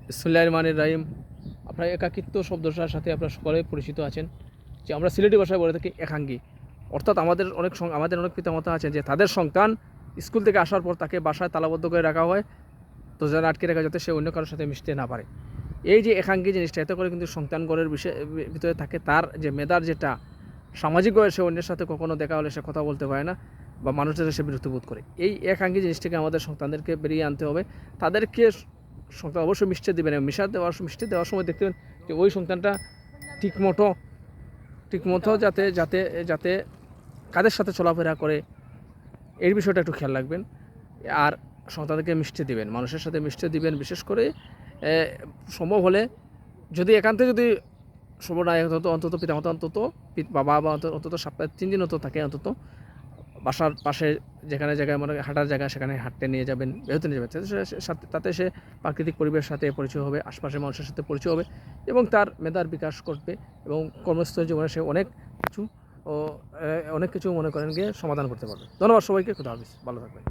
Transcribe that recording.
বিসমিল্লাহির রহমানির রহিম। আপনার একাকিত্ব শব্দটার সাথে আপনারা সকলে পরিচিত আছেন, যে আমরা সিলেটি ভাষায় বলে থাকি একাঙ্গী। অর্থাৎ আমাদের অনেক পিতামাতা আছেন যে তাদের সন্তান স্কুল থেকে আসার পর তাকে বাসায় তালাবদ্ধ করে রাখা হয়, তো যারা আটকে রাখা, যাতে সে অন্য কারোর সাথে মিশতে না পারে। এই যে একাঙ্গী জিনিসটা, এতে করে কিন্তু সন্তান গড়ের ভিতরে থাকে তার যে মেধার যেটা সামাজিকভাবে সে অন্যের সাথে কখনো দেখা হলে সে কথা বলতে পারে না বা মানুষের সে বিরক্তি বোধ করে। এই একাঙ্গী জিনিসটাকে আমাদের সন্তানদেরকে বেরিয়ে আনতে হবে। তাদেরকে সন্তান অবশ্যই মিষ্টি দেওয়ার সময় দেখতে হবে যে ওই সন্তানটা ঠিকমতো যাতে যাতে যাতে কাদের সাথে চলাফেরা করে, এই বিষয়টা একটু খেয়াল রাখবেন। আর সন্তানদেরকে মিষ্টি দিবেন, মানুষের সাথে মিষ্টি দিবেন। বিশেষ করে সম্ভব হলে, যদি একান্তে যদি সম্ভব না, অন্তত পিতামাতা বাবা অন্তত সপ্তাহে 3 দিন থাকে অন্তত বাসার পাশে যেখানে জায়গায় মনে হাঁটার জায়গা, সেখানে হাঁটতে নিয়ে যাবেন, বেরোতে নিয়ে যাবেন। তাতে সে প্রাকৃতিক পরিবেশের সাথে পরিচয় হবে, আশপাশের মানুষের সাথে পরিচয় হবে এবং তার মেধার বিকাশ করবে এবং কর্মস্থল জীবনে সে অনেক কিছু মনে করেন গিয়ে সমাধান করতে পারবে। ধন্যবাদ সবাইকে। খুদা হাফেজ, ভালো থাকবেন।